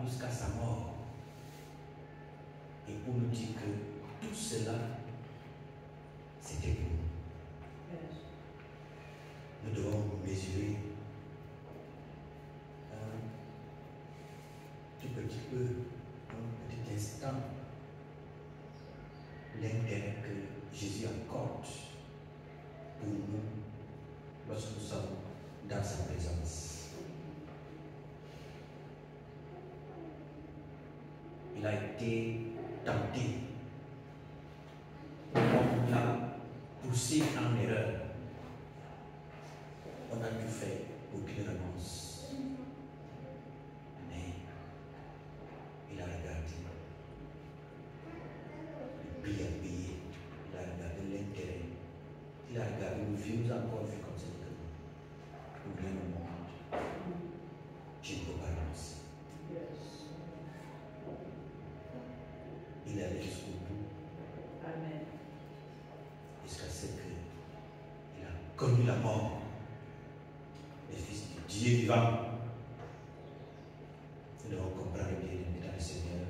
Jusqu'à sa mort. Et pour nous dire que tout cela, c'était pour nous. Nous devons mesurer un tout petit peu, un petit instant, l'intérêt que Jésus accorde pour nous lorsque nous sommes dans sa présence. Il a été tenté. On l'a poussé en erreur. On a tout fait pour qu'il renonce. Mais il a regardé. Le prix à payer. Il a regardé l'intérêt. Il a regardé, nous vivons encore vu comme ça. Pour bien le monde. Je ne peux pas renoncer. Il est allé jusqu'au bout. Amen. Jusqu'à ce qu'il a connu la mort. Le Fils de Dieu vivant. Nous devons comprendre bien, mesdames et Seigneur,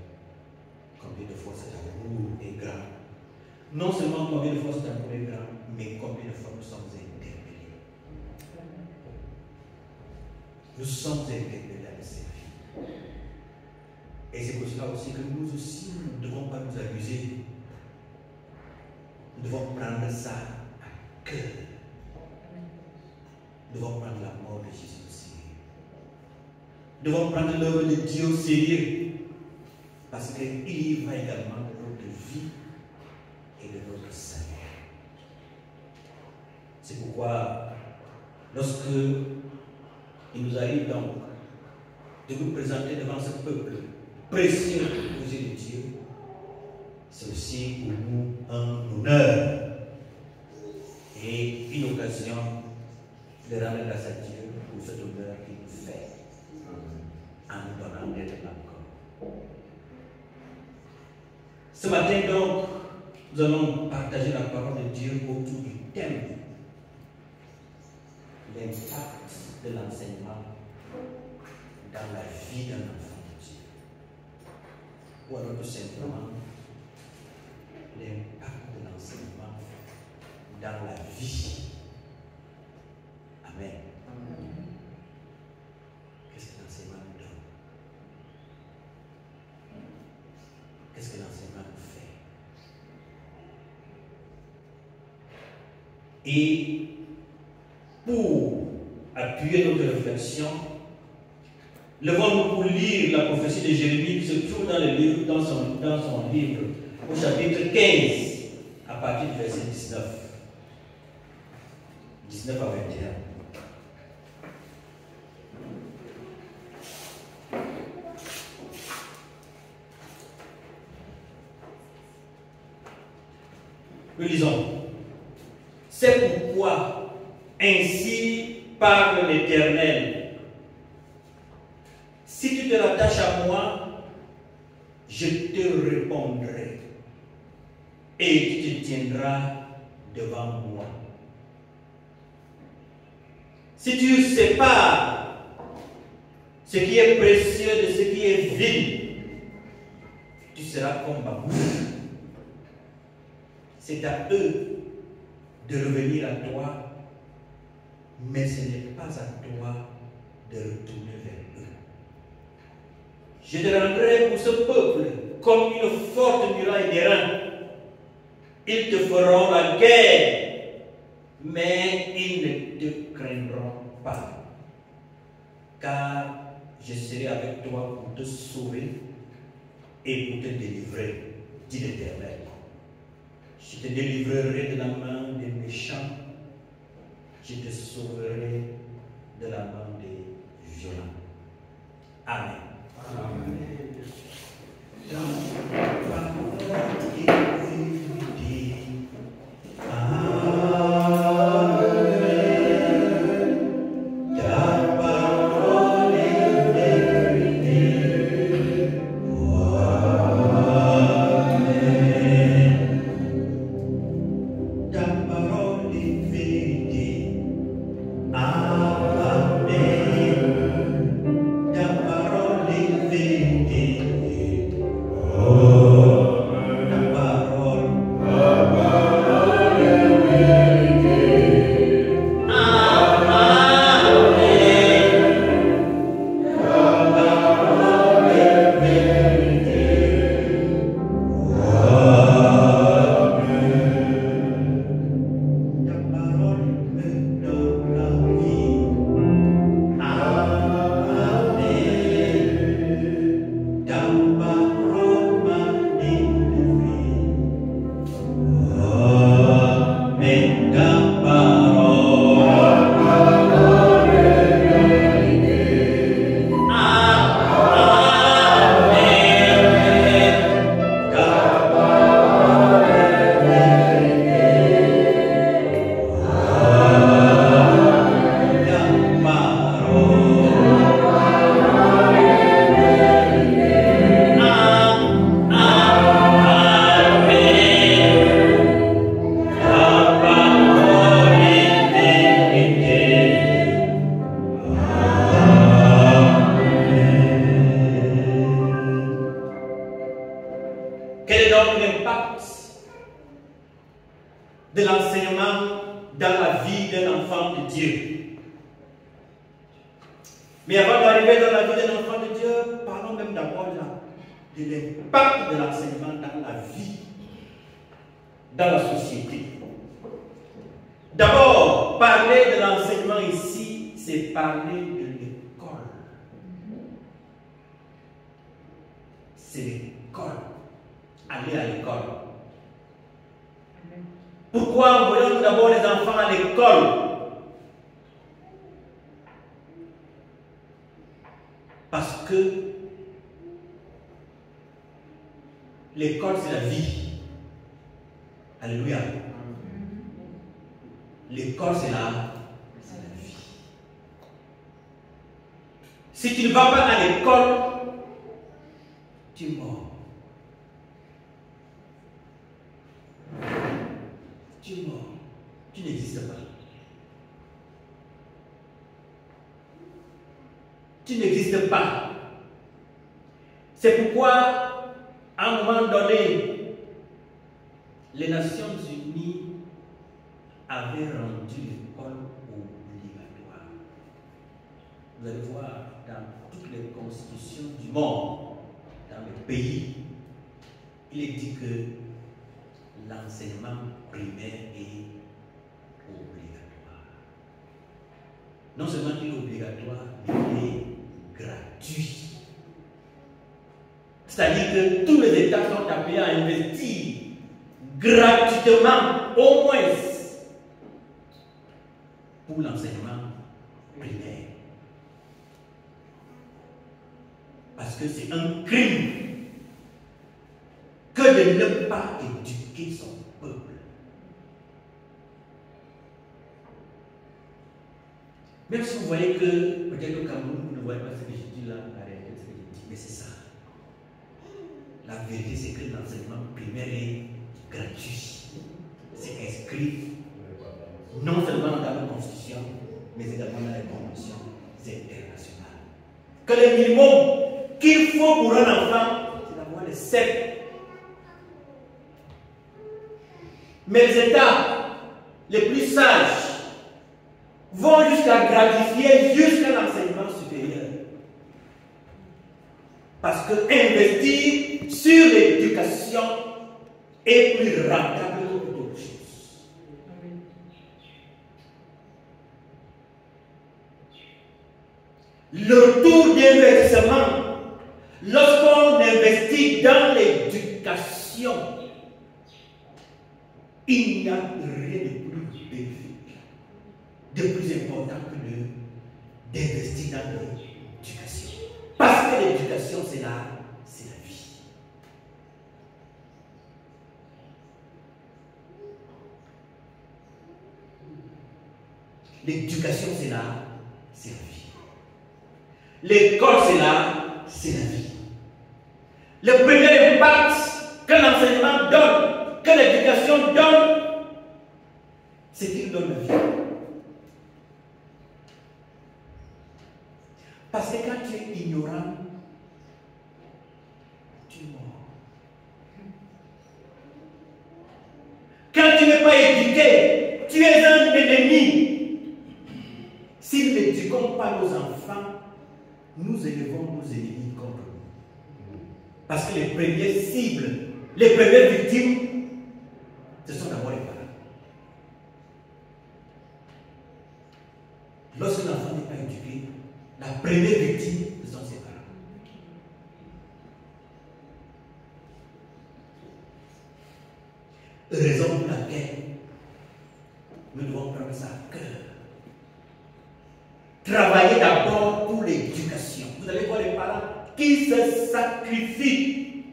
combien de fois cet amour est grand. Non seulement combien de fois cet amour est grand, mais combien de fois nous sommes interpellés. Nous sommes interpellés à le servir. Et c'est pour cela aussi que nous aussi, nous ne devons pas nous abuser. Nous devons prendre ça à cœur. Nous devons prendre la mort de Jésus au sérieux. Nous devons prendre l'œuvre de Dieu au sérieux. Parce qu'il y va également de notre vie et de notre salut. C'est pourquoi, lorsque il nous arrive donc de nous présenter devant ce peuple précieux aux yeux de Dieu, c'est aussi pour nous un honneur et une occasion de rendre grâce à Dieu pour cet honneur qu'il nous fait en nous donnant d'être là encore. Ce matin donc, nous allons partager la parole de Dieu autour du thème l'impact de l'enseignement dans la vie d'un enfant de Dieu. Ou alors tout simplement l'impact de l'enseignement dans la vie. Amen. Qu'est-ce que l'enseignement nous donne? Qu'est-ce que l'enseignement nous fait? Et pour appuyer notre réflexion, Levons-nous pour lire la prophétie de Jérémie qui se trouve dans son livre, au chapitre 15, à partir du verset 19. 19 à 21. Nous lisons. C'est pourquoi, ainsi parle l'Éternel. Si tu te rattaches à moi, je te répondrai et tu te tiendras devant moi. Si tu sépares ce qui est précieux de ce qui est vil, tu seras comme ma bouche. C'est à eux de revenir à toi, mais ce n'est pas à toi de retourner vers eux. Je te rendrai pour ce peuple comme une forte muraille d'airain. Ils te feront la guerre, mais ils ne te craindront pas. Car je serai avec toi pour te sauver et pour te délivrer, dit l'Éternel. Je te délivrerai de la main des méchants, je te sauverai de la main des violents. Amen. Amen. De l'enseignement dans la vie d'un enfant de Dieu. Mais avant d'arriver dans la vie d'un enfant de Dieu, parlons même d'abord de l'impact de l'enseignement dans la vie, dans la société. D'abord, parler de l'enseignement ici, c'est parler de l'école. C'est l'école. Aller à l'école. Pourquoi envoyons-nous d'abord les enfants à l'école? Parce que l'école, c'est la vie. Alléluia. L'école, c'est la vie. Si tu ne vas pas à l'école, tu es mort. Tu es mort. Tu n'existes pas. Tu n'existes pas. C'est pourquoi, à un moment donné, les Nations Unies avaient rendu l'école obligatoire. Vous allez voir dans toutes les constitutions du monde, dans les pays, il est dit que l'enseignement primaire est obligatoire. Non seulement il est obligatoire, mais il est gratuit. gratuit. C'est-à-dire que tous les États sont appelés à investir gratuitement, au moins, pour l'enseignement primaire. Parce que c'est un crime que de ne pas éduquer son peuple. Même si vous voyez que peut-être au Cameroun, vous ne voyez pas ce que je dis là, arrêtez ce que je dis, mais c'est ça. La vérité, c'est que l'enseignement primaire est gratuit. C'est inscrit non seulement dans la Constitution, mais également dans les conventions internationales. Que le minimum qu'il faut pour un enfant, c'est d'avoir les 7. Mais les États les plus sages vont jusqu'à gratifier jusqu'à l'enseignement supérieur. Parce que investir sur l'éducation est plus rentable que d'autres choses. Le retour d'investissement, lorsqu'on investit dans l'éducation, il n'y a rien de plus bénéfique, de plus important que d'investir dans l'éducation. Parce que l'éducation, c'est la vie. L'éducation, c'est la vie. L'école, c'est la vie. Le premier impact que l'enseignement donne, que l'éducation donne, c'est qu'il donne la vie. Parce que quand tu es ignorant, tu mords. Quand tu n'es pas éduqué, tu es un ennemi. Si nous n'éduquons pas nos enfants, nous élevons nos ennemis contre nous. Parce que les premières cibles, les premières victimes, ce sont d'abord les parents. Lorsque l'enfant n'est pas éduqué, la première victime, ce sont ses parents. Raison pour laquelle nous devons prendre ça à cœur. Travailler d'abord pour l'éducation. Vous allez voir les parents qui se sacrifient.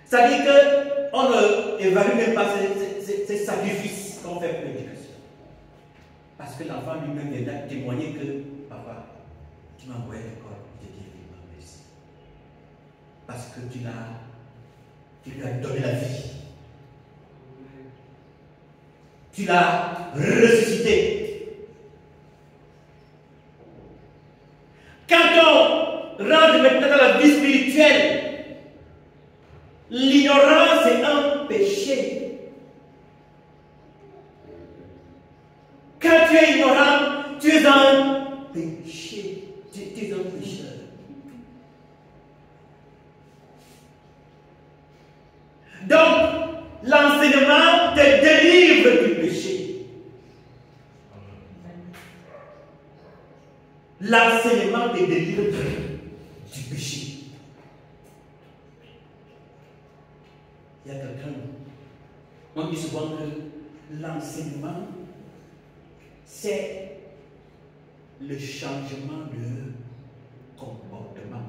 C'est-à-dire qu'on ne évalue même pas ces sacrifices qu'on fait pour l'éducation. Parce que l'enfant lui-même vient témoigner que papa, tu m'as envoyé à l'école, je te dis merci. Parce que tu lui as donné la vie. Tu l'as ressuscité. Quand on rentre maintenant dans la vie spirituelle, l'ignorance est un péché. Quand tu es ignorant, tu es un péché. Tu es un pécheur. Donc, l'enseignement te délivre du péché. L'enseignement te délivre du péché. Il y a quelqu'un, on dit souvent que l'enseignement, c'est le changement de comportement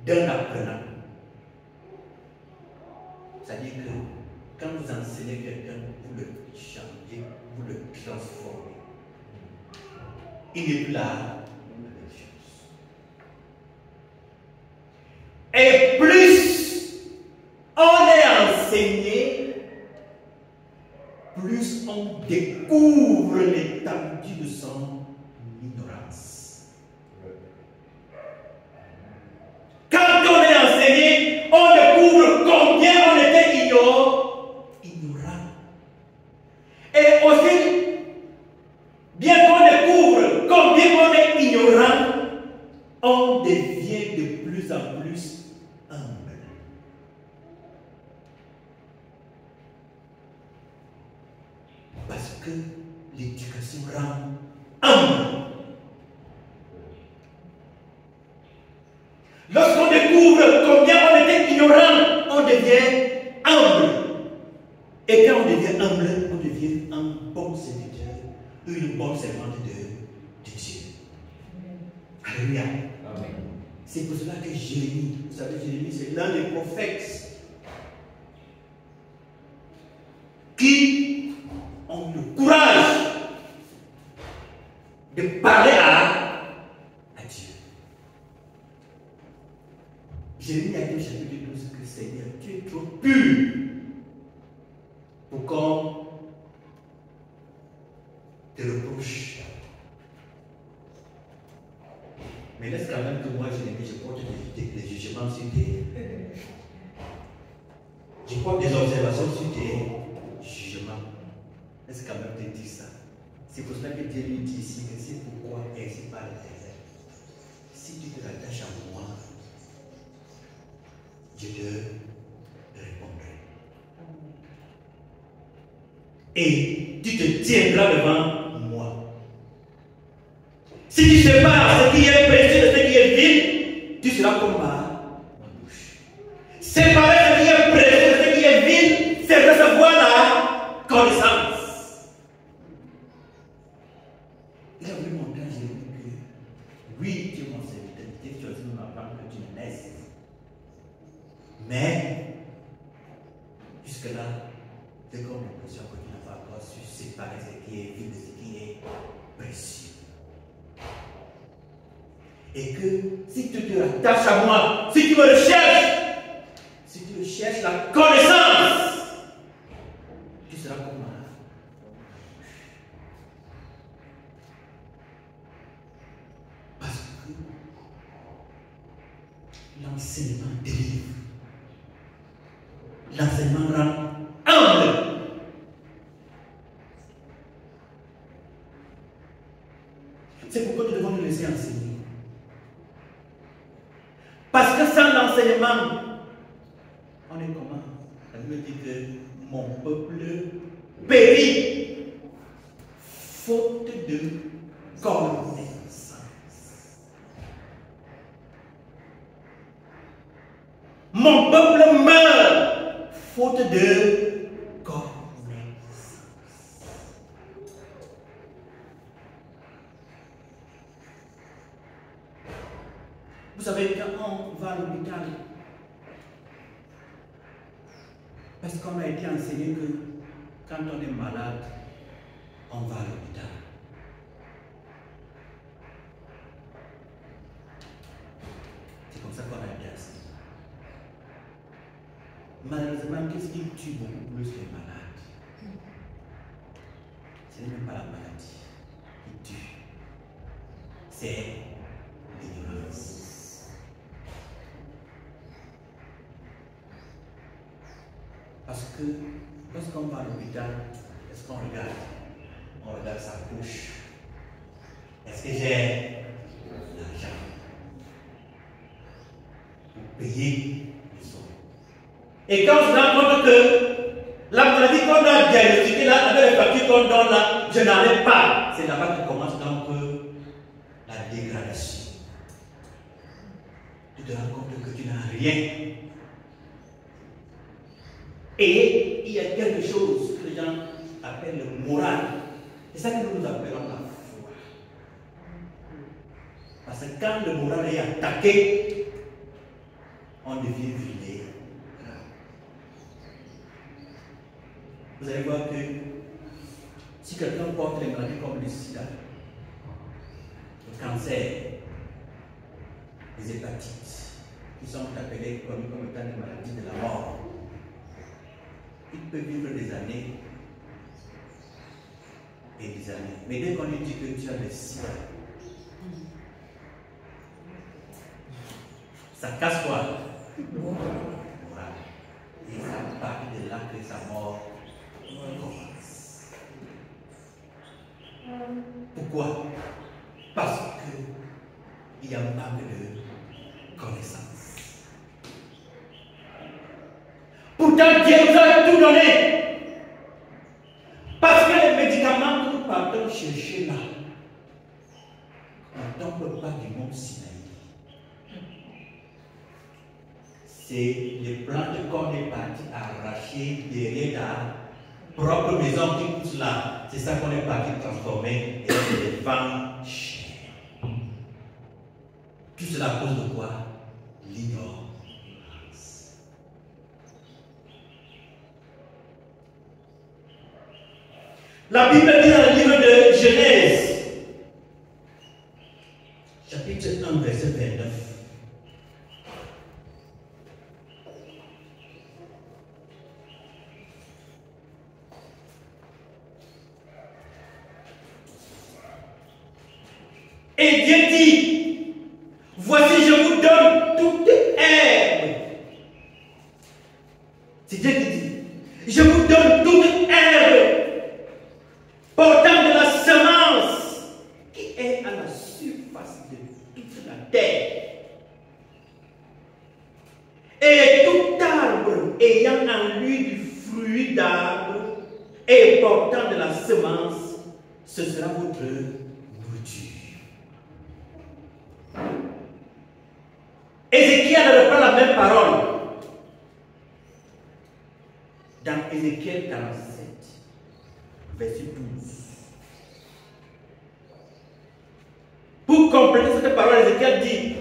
d'un apprenant. C'est-à-dire que quand vous enseignez quelqu'un, vous le changez, vous le transformez. Il n'est plus là la même chose. Et plus on est enseigné, plus on découvre l'étendue de son ignorance. Quand on est enseigné, on découvre combien on était ignorant. Et aussi, bien qu'on découvre combien on est ignorant, on devient de plus en plus humble. Parce que l'éducation rend humble. Lorsqu'on découvre combien on était ignorant, on devient humble. Et quand on devient humble, on devient un bon serviteur, une bonne servante de Dieu. Alléluia. C'est pour cela que Jérémie, vous savez, Jérémie, c'est l'un des prophètes qui ont le courage de parler à Dieu. Jérémie a dit au chapitre 12 que Seigneur, tu es trop pur pour qu'on te reproche. Mais laisse quand même que moi, Jérémie, je porte des jugements sur tes. Je porte des observations sur tes jugements. Laisse quand même te dire ça. C'est pour cela que Dieu lui dit ici que c'est pourquoi ainsi par l'Éternel. Si tu te rattaches à moi, je te répondrai. Et tu te tiendras devant moi. Si tu sépares ce qui est précieux de ce qui est vil, tu seras comme ma bouche. Séparer ce qui est précieux de ce qui est vil, c'est recevoir la connaissance. Il a voulu montrer à Jérémie que oui, tu es mon serviteur, tu es choisi de m'apprendre que tu me laisses. Mais, jusque-là, c'est comme l'impression que tu n'as pas encore su séparer ce qui est vil de ce qui est précieux. Et que si tu te rattaches à moi, si tu me recherches, si tu recherches la connaissance, tu seras comme moi. Parce que l'enseignement délivre. L'enseignement rend humble. C'est pourquoi nous devons nous laisser enseigner. Parce que sans l'enseignement, on est comment? La Bible dit que mon peuple périt faute de connaissance. Mon peuple meurt faute de connaissance. Vous savez, quand on va à l'hôpital, parce qu'on a été enseigné que quand on est malade, on va à l'hôpital. C'est comme ça qu'on a été enseigné. Malheureusement, qu'est-ce qui tue beaucoup plus les malades? Ce n'est même pas la maladie qui tue, c'est l'ignorance. Parce que lorsqu'on va à l'hôpital, est-ce qu'on regarde? On regarde sa couche. Est-ce que j'ai l'argent pour payer les soins? Et quand on se rend compte que la maladie qu'on a diagnostiquée là, avec les papiers qu'on donne là, je n'en ai pas, c'est là-bas que commence donc la dégradation. Tu te rends compte que tu n'as rien. Et il y a quelque chose que les gens appellent le moral. C'est ça que nous appelons la foi. Parce que quand le moral est attaqué, on devient vulnérable. Vous allez voir que si quelqu'un porte les maladies comme le sida, le cancer, les hépatites, qui sont appelées comme étant des maladies de la mort, il peut vivre des années et des années. Mais dès qu'on lui dit que tu as le sida, ça casse quoi? Voilà. Et ça part de là que sa mort commence. Pourquoi? Parce qu'il y a un manque de connaissance. Pourtant, Dieu nous a tout donné. Parce que les médicaments que nous partons chercher là ne tombent pas du mont Sinaï. c'est les plantes qu'on est parti arracher derrière la propre maison qui pousse là. C'est ça qu'on est parti transformer et les vendre cher. Tout cela à cause de quoi? L'ignorance. La Bible dit dans le livre de Genèse, chapitre 1, verset 29. Et Dieu dit, voici je vous donne toute herbe. C'est Dieu qui dit, je vous donne toute herbe portant de la semence qui est à la surface de toute la terre. Et tout arbre ayant en lui du fruit d'arbre et portant de la semence, ce sera votre nourriture. Ézéchiel reprend la même parole dans Ézéchiel 47, verset 12. Pour compléter cette parole, Ézéchiel dit,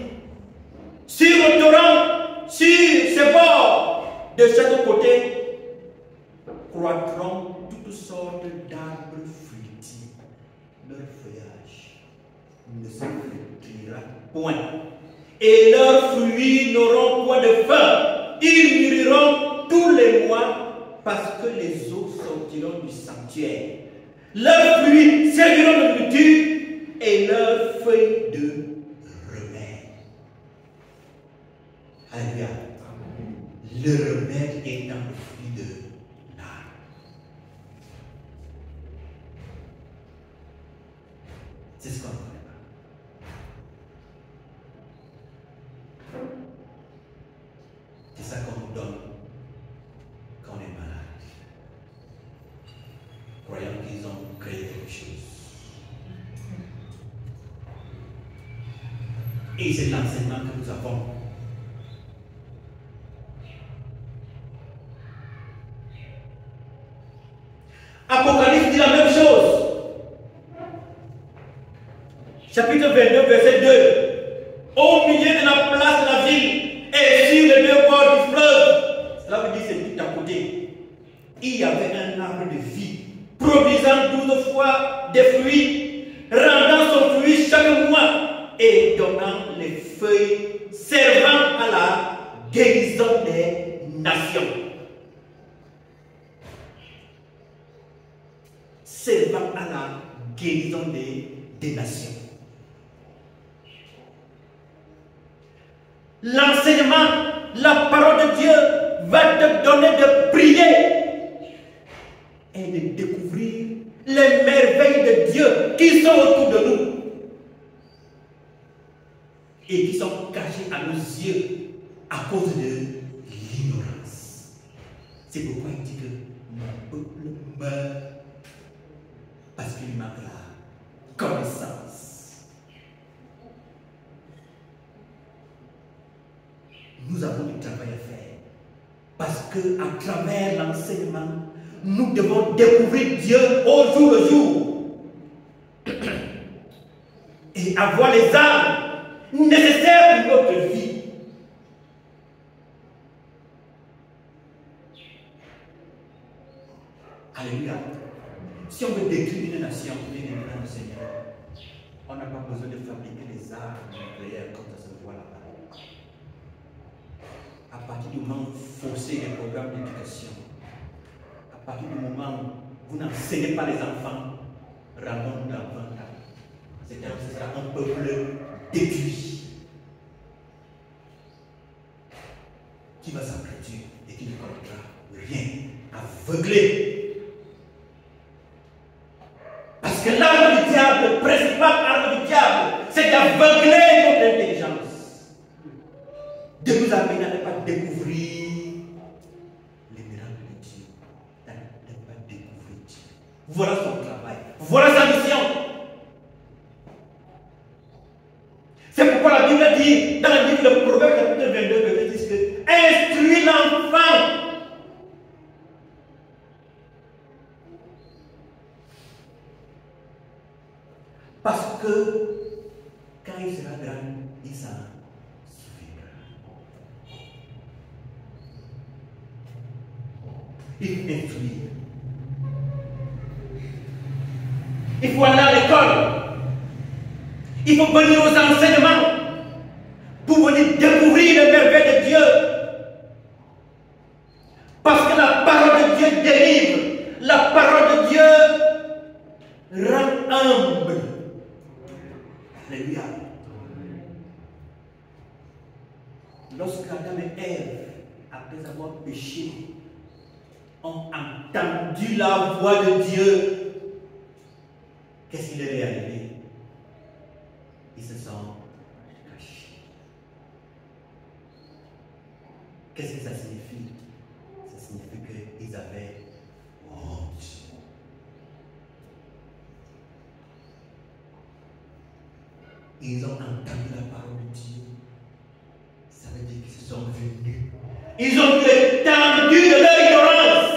sur le torrent, sur ces bords, de chaque côté, croîtront toutes sortes d'arbres fruitiers. Leur feuillage ne se flétrira point. Et leurs fruits n'auront point de fin. Ils mûriront tous les mois parce que les eaux sortiront du sanctuaire. Leurs fruits serviront de nourriture et leurs feuilles de remède. Alléluia. Le remède est dans le fruit de l'arbre. C'est ce qu'on connaît. C'est ça qu'on nous donne quand on est malade, croyant qu'ils ont créé quelque chose. Et c'est l'enseignement que nous avons. Apocalypse dit la même chose. Chapitre 22, verset 2. Au milieu de la place de la ville, et sur les deux bords du fleuve, cela veut dire c'est tout à côté, il y avait un arbre de vie, produisant 12 fois des fruits, rendant son fruit chaque mois et donnant les feuilles servant à la guérison des nations. Servant à la guérison des nations. L'enseignement, la parole de Dieu va te donner de prier et de découvrir les merveilles de Dieu qui sont autour de nous et qui sont cachées à nos yeux à cause de l'ignorance. C'est pourquoi il dit que mon peuple meurt parce qu'il manque la connaissance. Nous avons du travail à faire. Parce que à travers l'enseignement, nous devons découvrir Dieu au jour le jour. Et avoir les armes nécessaires pour notre vie. Alléluia. Si on veut détruire une nation, bien évidemment, le Seigneur, on n'a pas besoin de fabriquer des armes nucléaires comme ça se voit là-bas. À partir du moment où vous forcez les programmes d'éducation, à partir du moment où vous n'enseignez pas les enfants, rendons-nous dans 20 ans. C'est-à-dire que ce sera un peuple détruit qui va s'apprêter et qui ne connaîtra rien, aveuglé. Parce que l'arme du diable, le principal arme du diable, c'est d'aveugler notre intelligence. De nous amener à ne pas découvrir les miracles de Dieu. À ne pas découvrir Dieu. Voilà son travail. Voilà sa mission. C'est pourquoi la Bible dit, dans le livre de Proverbes, chapitre 22, verset 10, que instruis l'enfant. Parce que quand il sera grand, il s'en souviendra. Il faut instruire. Il faut aller à l'école. Il faut venir aux enseignements pour venir découvrir les merveilles de Dieu. Parce que la parole de Dieu délivre. La parole de Dieu rend humble. Alléluia. Lorsqu'Adam et Ève, après avoir péché, ont entendu la voix de Dieu, qu'est-ce qui leur est arrivé? Ils se sont cachés. Qu'est-ce que ça signifie? Ça signifie qu'ils avaient honte. Ils ont entendu la parole de Dieu. Ça veut dire qu'ils se sont venus. Ils ont été étendus de leur ignorance.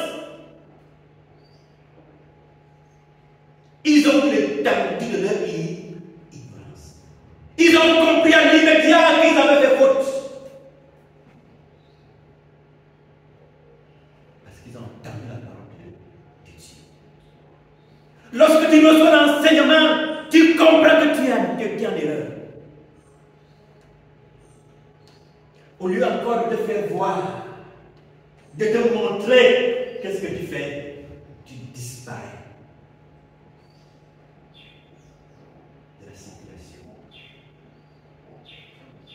Ils ont été étendus de leur ignorance. Ils ont compris à l'immédiat qu'ils avaient fait faute. Parce qu'ils ont entendu la parole de Dieu. Lorsque tu reçois l'enseignement, tu comprends que tu es en erreur. Au lieu encore de te faire voir, de te montrer, qu'est-ce que tu fais? Tu disparais de la circulation.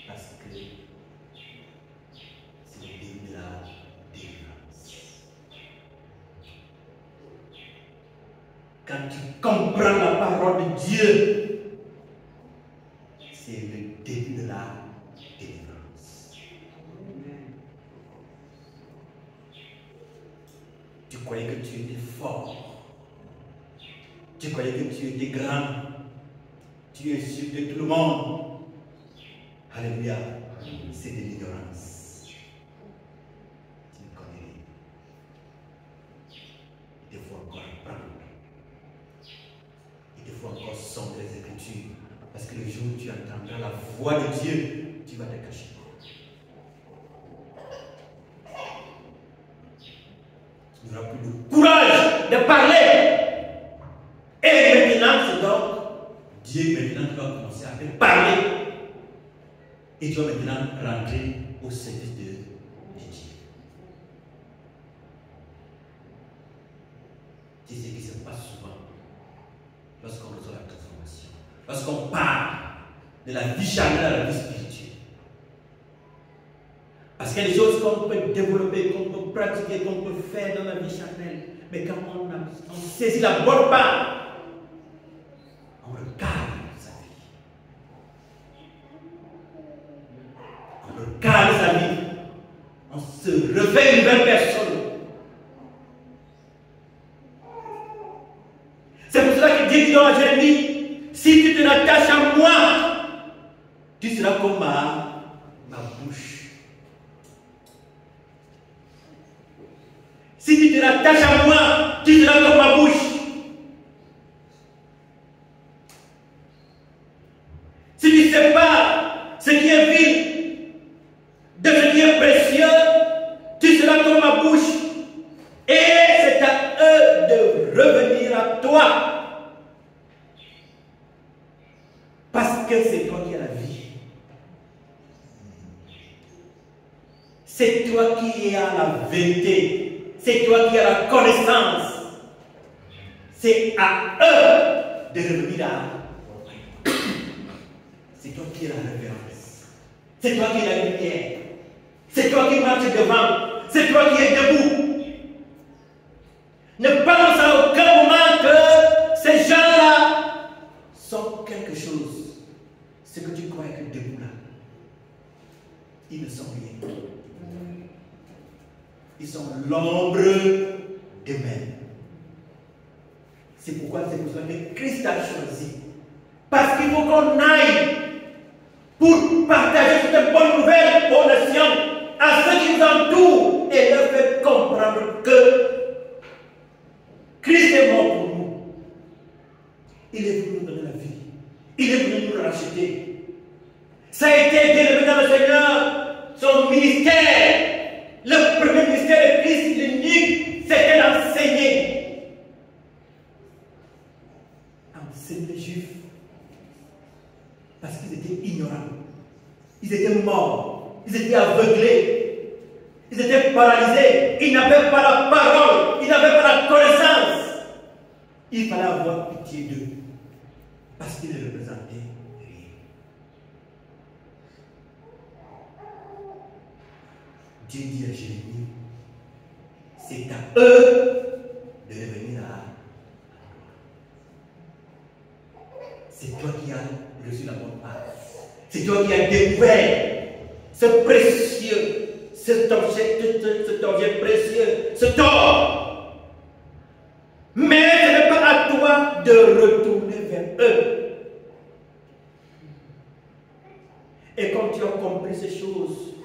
Parce que c'est le début de la délivrance. Quand tu comprends la parole de Dieu, c'est le début de la délivrance. Tu croyais que tu étais fort. Tu croyais que tu étais grand. Tu insultais tout le monde. Alléluia. C'est de l'ignorance. Tu ne connais rien. Il te faut encore apprendre. Il te faut encore sombrer les Écritures. Parce que le jour où tu entendras la voix de Dieu, tu vas te cacher. Tu n'auras plus le courage de parler. Et maintenant, c'est donc Dieu maintenant qui va commencer à te parler. Et tu vas maintenant rentrer au service de Dieu. C'est ce qui se passe souvent lorsqu'on reçoit la transformation. Lorsqu'on parle de la vie charnelle à la vie spirituelle. Parce qu'il y a des choses qu'on peut développer, qu'on peut pratiquer, qu'on peut faire dans la vie charnelle. Mais quand on saisit la bonne part, on regarde sa vie. On regarde sa vie. On se réveille une nouvelle personne. C'est pour cela que Dieu dit dans Jérémie, si tu te rattaches à moi, tu seras comme ma bouche. Si tu te rattaches à moi, tu seras comme ma bouche. Si tu sépares ce qui est vil de ce qui est précieux, tu seras comme ma bouche. Et c'est à eux de revenir à toi. Parce que c'est toi qui as la vie. C'est toi qui as la vérité. C'est toi qui as la connaissance. C'est à eux de revenir à moi. C'est toi qui as la révérence. C'est toi qui as la lumière. C'est toi qui marches devant. C'est toi qui es debout. Ne pense à aucun moment que ces gens-là sont quelque chose. Ce que tu croyais que debout là, ils ne sont rien. Ils sont l'ombre d'eux-mêmes. C'est pourquoi que Christ a choisi. Parce qu'il faut qu'on aille pour partager cette bonne nouvelle aux nations, à ceux qui nous entourent et leur fait comprendre que Christ est mort pour nous. Il est venu nous donner la vie. Il est venu nous racheter. Ça a été bien élevé dans le Seigneur, son ministère. Le premier ministère de Christ, l'unique, c'était d'enseigner. Enseigner les Juifs. Parce qu'ils étaient ignorants. Ils étaient morts. Ils étaient aveuglés. Ils étaient paralysés. Ils n'avaient pas la parole. Ils n'avaient pas la connaissance. Il fallait avoir pitié d'eux. Parce qu'ils ne représentaient rien. Dieu dit à Jérémie, c'est à eux de revenir à moi. C'est toi qui as reçu la bonne part. C'est toi qui as découvert ce précieux, cet objet précieux, cet or. Mais ce n'est pas à toi de retourner vers eux. Et quand tu as compris ces choses,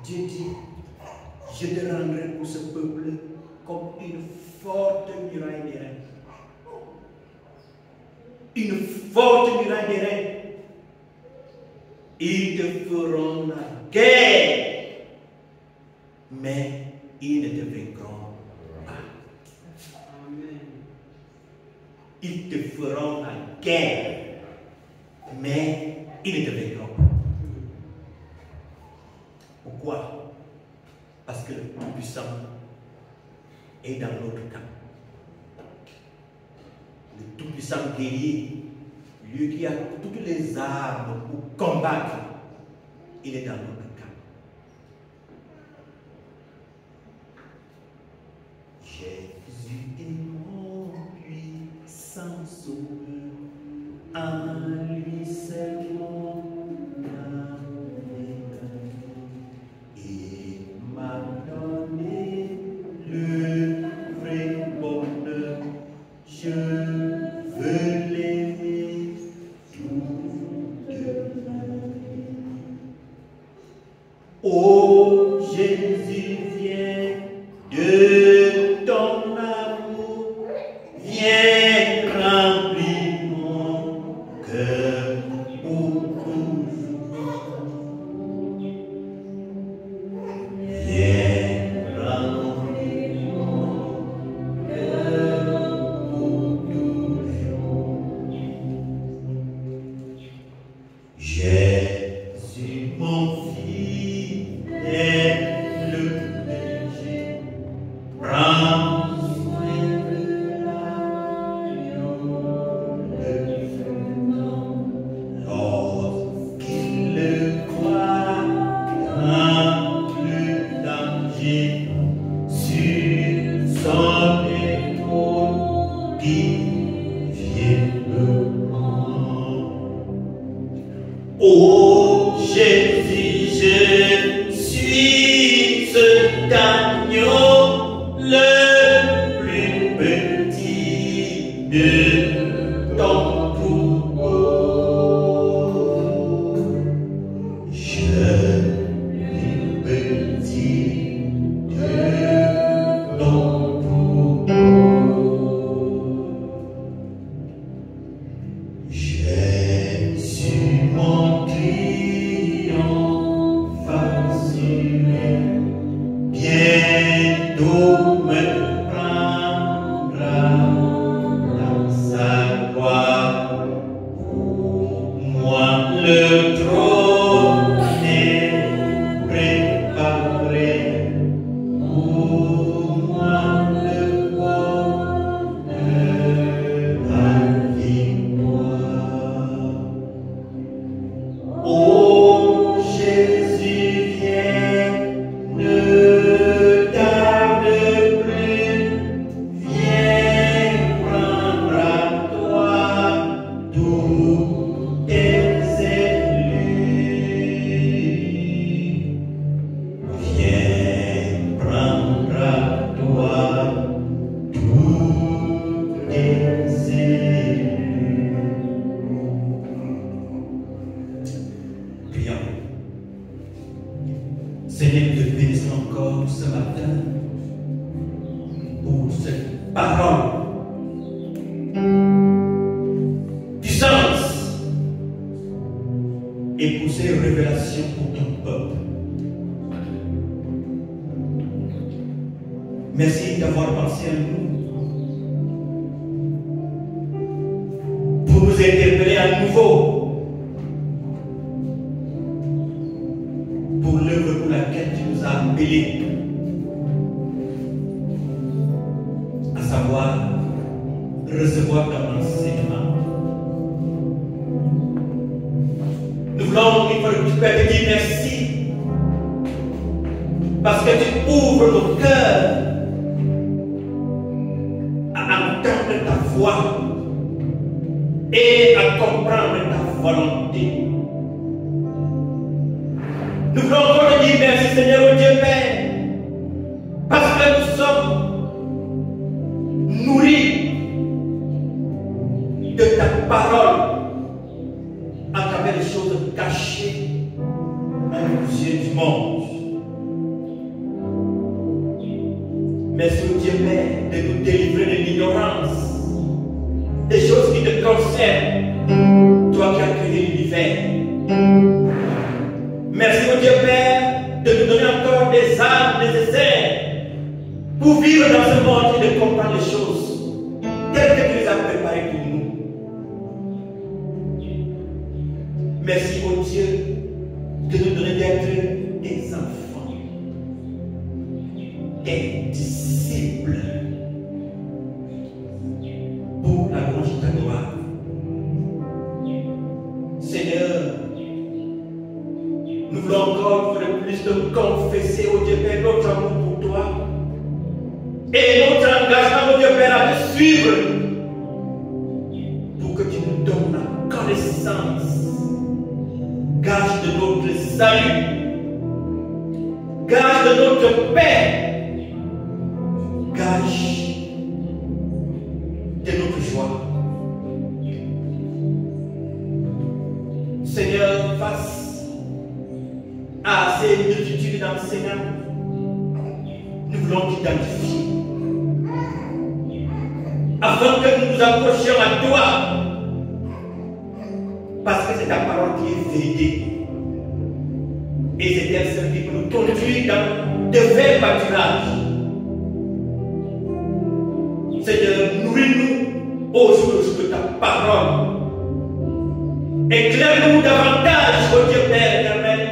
Dieu dit, je te rendrai pour ce peuple comme une forte muraille des reins. Une forte muraille des reins. Ils te feront la guerre, mais ils ne te vaincront pas. Amen. Ils te feront la guerre, mais ils ne te vaincront pas. Pourquoi? Parce que le Tout-Puissant est dans notre camp. Le Tout-Puissant guerrier, lui qui a toutes les armes pour combattre, il est dans notre camp. Jésus est mon puissant sauveur, en lui seul mon âme est gagnée. Il m'a donné le vrai bonheur, je veux l'aimer toute ma vie. Oh Jésus, viens de ton amour, viens remplir mon cœur pour toujours. Viens remplir mon cœur pour toujours. Jésus, mon fidèle berger, prends soin de l'agneau, le fendant, lorsqu'il le croit dans le danger, sur son épaule qui vient oh Jésus, je suis cet agneau, le plus petit de ton troupeau. Je suis petit de ton troupeau. Jésus, mon triomphe assuré, bientôt me prendra dans sa gloire. Pour moi le trône est préparé, pour moi le bonheur, la victoire. Oh Jésus, viens, ne tarde plus, viens prendre à toi tous tes élus. Seigneur, je te bénis encore ce matin pour cette parole. Puissance et pour ces révélations pour ton peuple. Merci d'avoir pensé à nous pour nous interpeller à nouveau pour l'œuvre pour laquelle tu nous as appelés, à savoir recevoir ton enseignement. Nous voulons une fois de plus te dire merci parce que tu ouvres nos cœurs à entendre ta voix et à comprendre ta volonté. Nous voulons encore te dire merci Seigneur, Dieu Père, parce que nous sommes nourris de ta parole à travers les choses cachées aux yeux du monde. Merci au Dieu Père de nous délivrer de l'ignorance, des choses qui te concernent, toi qui as créé l'univers. Merci au Dieu Père de nous donner encore des armes nécessaires pour vivre dans ce monde et de comprendre les choses telles que tu les as préparées pour nous. Merci au Dieu de nous donner d'être des enfants, des disciples pour la louange de ta gloire. Seigneur, nous voulons encore de plus de confesser au Dieu Père notre amour pour toi et notre engagement au Dieu Père à te suivre pour que tu nous donnes la connaissance, gage de notre salut, gage de notre paix, gage de notre joie. Seigneur, face à ces multitudes d'enseignants, nous voulons t'identifier afin que nous nous approchions à toi, parce que c'est ta parole qui est vérité et c'est elle seule qui peut nous conduire dans de vrais pâturages. Seigneur, nourris-nous au jour de ta parole, éclaire-nous davantage, ô Dieu Père éternel,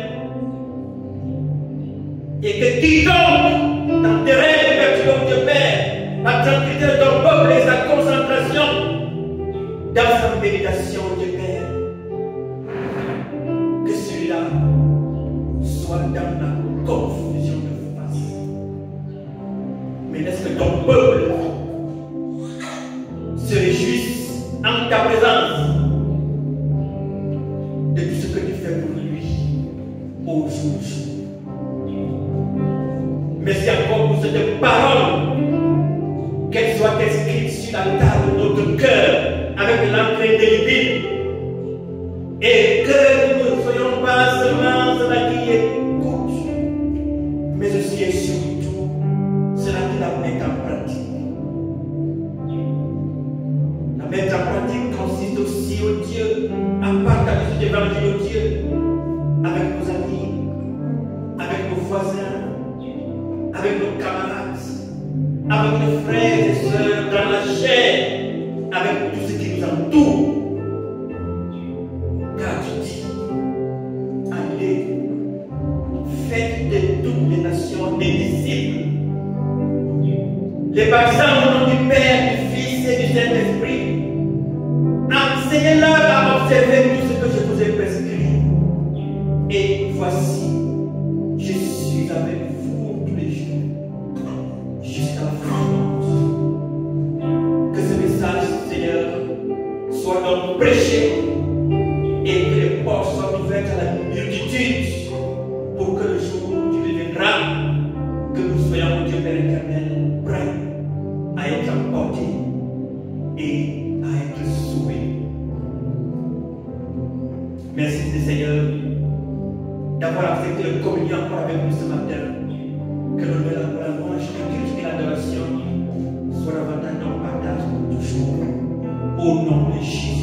et que quiconque dans tes rêves, ô Dieu Père, la tranquillité de ton peuple et sa concentration dans sa méditation, ô Dieu Père, que celui-là soit dans la confusion de face. Mais laisse que ton peuple se réjouisse en ta présence de tout ce que tu fais pour lui aujourd'hui. Merci encore pour cette parole, qu'elle soit inscrite sur la table de notre cœur avec l'encre indélébile et que nous ne soyons pas seulement ceux qui écoutent, mais aussi et surtout ceux qui la mettent en pratique. La mettre en pratique consiste aussi, au Dieu, à partager cet évangile, au Dieu, avec nos amis, avec nos voisins, avec nos camarades, avec nos frères et sœurs dans la chair, avec tout ce qui nous entoure. Car tu dis, allez, faites de toutes les nations des disciples, les baptisant au nom du Père, du Fils et du Saint-Esprit. Enseignez-leur à observer tout ce que je vous ai prescrit. Et voici, je suis avec vous tous les jours, jusqu'à la fin du monde. Que ce message, Seigneur, soit donc prêché et que les portes soient ouvertes à la multitude pour que le jour où tu reviendras, que nous soyons, Dieu Père éternel, prêts à être emportés et à être sauvés. Merci Seigneur d'avoir accepté le communion encore avec nous ce matin. Que l'honneur, la louange, le culte et l'adoration soient davantage dans le partage pour toujours. Au nom de Jésus.